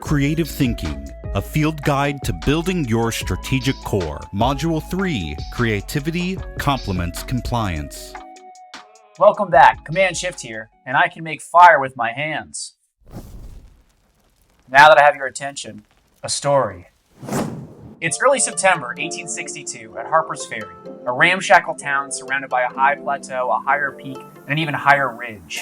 Creative Thinking, a field guide to building your strategic core. Module 3, Creativity Complements Compliance. Welcome back, Command Shift here, and I can make fire with my hands. Now that I have your attention, a story. It's early September 1862 at Harper's Ferry, a ramshackle town surrounded by a high plateau, a higher peak, and an even higher ridge.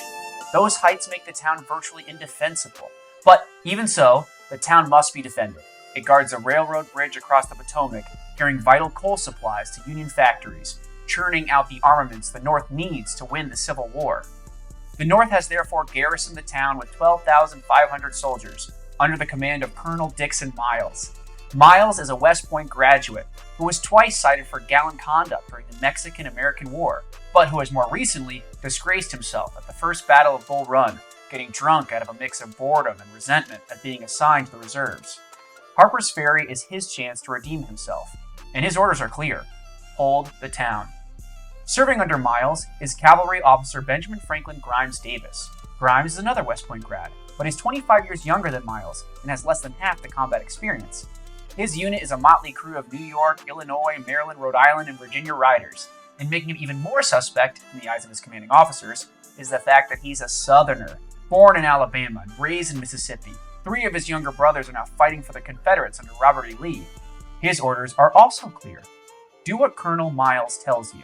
Those heights make the town virtually indefensible. But even so, the town must be defended. It guards a railroad bridge across the Potomac, carrying vital coal supplies to Union factories, churning out the armaments the North needs to win the Civil War. The North has therefore garrisoned the town with 12,500 soldiers, under the command of Colonel Dixon Miles. Miles is a West Point graduate who was twice cited for gallant conduct during the Mexican-American War, but who has more recently disgraced himself at the First Battle of Bull Run, getting drunk out of a mix of boredom and resentment at being assigned to the reserves. Harper's Ferry is his chance to redeem himself, and his orders are clear: hold the town. Serving under Miles is cavalry officer Benjamin Franklin Grimes Davis. Grimes is another West Point grad, but he's 25 years younger than Miles and has less than half the combat experience. His unit is a motley crew of New York, Illinois, Maryland, Rhode Island, and Virginia riders, and making him even more suspect in the eyes of his commanding officers is the fact that he's a Southerner, born in Alabama and raised in Mississippi. 3 of his younger brothers are now fighting for the Confederates under Robert E. Lee. His orders are also clear: do what Colonel Miles tells you.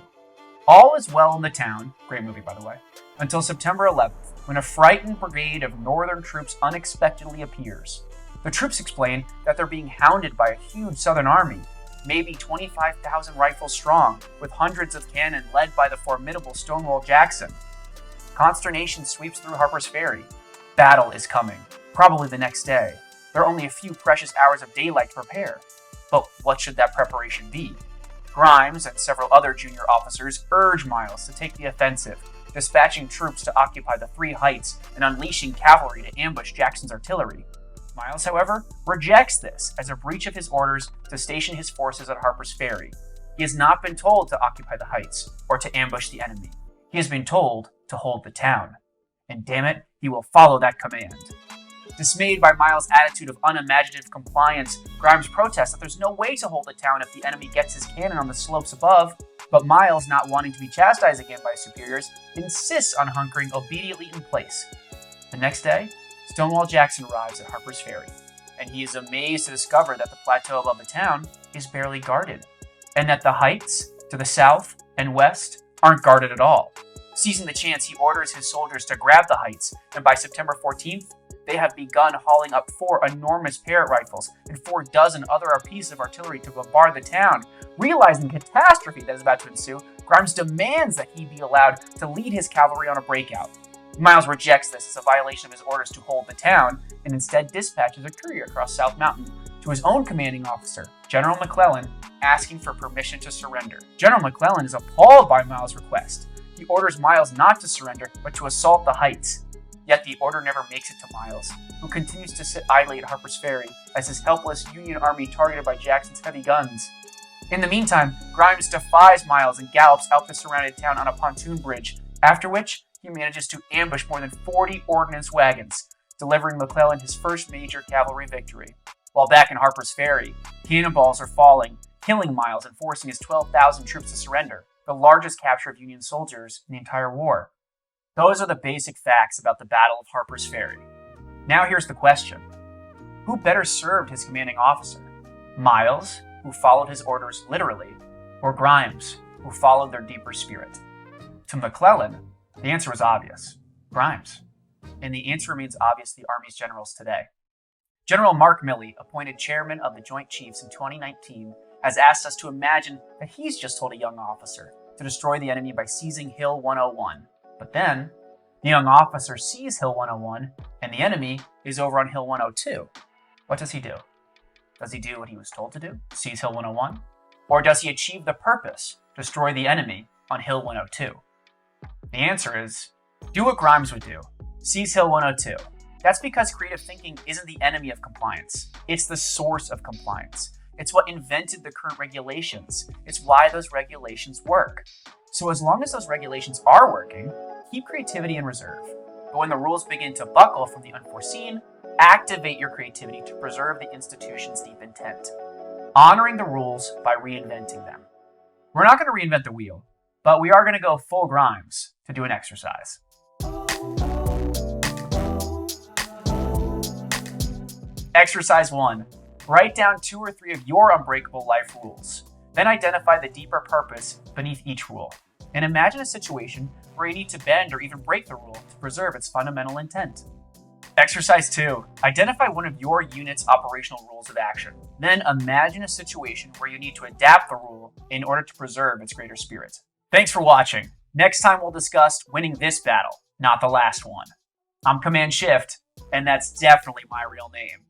All is well in the town, great movie by the way, until September 11th, when a frightened brigade of Northern troops unexpectedly appears. The troops explain that they're being hounded by a huge Southern army, maybe 25,000 rifles strong, with hundreds of cannon led by the formidable Stonewall Jackson. Consternation sweeps through Harper's Ferry. Battle is coming, probably the next day. There are only a few precious hours of daylight to prepare. But what should that preparation be? Grimes and several other junior officers urge Miles to take the offensive, dispatching troops to occupy the 3 heights and unleashing cavalry to ambush Jackson's artillery. Miles, however, rejects this as a breach of his orders to station his forces at Harper's Ferry. He has not been told to occupy the heights or to ambush the enemy. He has been told to hold the town. And damn it, he will follow that command. Dismayed by Miles' attitude of unimaginative compliance, Grimes protests that there's no way to hold the town if the enemy gets his cannon on the slopes above. But Miles, not wanting to be chastised again by his superiors, insists on hunkering obediently in place. The next day, Stonewall Jackson arrives at Harper's Ferry, and he is amazed to discover that the plateau above the town is barely guarded, and that the heights to the south and west aren't guarded at all. Seizing the chance, he orders his soldiers to grab the heights, and by September 14th, they have begun hauling up 4 enormous Parrott rifles and 4 dozen other pieces of artillery to bombard the town. Realizing the catastrophe that is about to ensue, Grimes demands that he be allowed to lead his cavalry on a breakout. Miles rejects this as a violation of his orders to hold the town, and instead dispatches a courier across South Mountain to his own commanding officer, General McClellan, asking for permission to surrender. General McClellan is appalled by Miles' request. He orders Miles not to surrender, but to assault the heights. Yet the order never makes it to Miles, who continues to sit idly at Harper's Ferry as his helpless Union army targeted by Jackson's heavy guns. In the meantime, Grimes defies Miles and gallops out the surrounded town on a pontoon bridge, after which he manages to ambush more than 40 ordnance wagons, delivering McClellan his first major cavalry victory. While back in Harper's Ferry, cannonballs are falling, killing Miles and forcing his 12,000 troops to surrender, the largest capture of Union soldiers in the entire war. Those are the basic facts about the Battle of Harper's Ferry. Now here's the question: who better served his commanding officer? Miles, who followed his orders literally, or Grimes, who followed their deeper spirit? To McClellan, the answer was obvious: Grimes. And the answer remains obvious to the Army's generals today. General Mark Milley, appointed chairman of the Joint Chiefs in 2019, has asked us to imagine that he's just told a young officer to destroy the enemy by seizing Hill 101. But then, the young officer sees Hill 101, and the enemy is over on Hill 102. What does he do? Does he do what he was told to do, seize Hill 101? Or does he achieve the purpose, destroy the enemy on Hill 102? The answer is, do what Grimes would do, seize Hill 102. That's because creative thinking isn't the enemy of compliance. It's the source of compliance. It's what invented the current regulations. It's why those regulations work. So as long as those regulations are working, keep creativity in reserve. But when the rules begin to buckle from the unforeseen, activate your creativity to preserve the institution's deep intent, honoring the rules by reinventing them. We're not going to reinvent the wheel, but we are going to go full Grimes to do an exercise. Exercise 1. Write down 2 or 3 of your unbreakable life rules. Then identify the deeper purpose beneath each rule. And imagine a situation where you need to bend or even break the rule to preserve its fundamental intent. Exercise 2. Identify one of your unit's operational rules of action. Then imagine a situation where you need to adapt the rule in order to preserve its greater spirit. Thanks for watching. Next time we'll discuss winning this battle, not the last one. I'm Command Shift, and that's definitely my real name.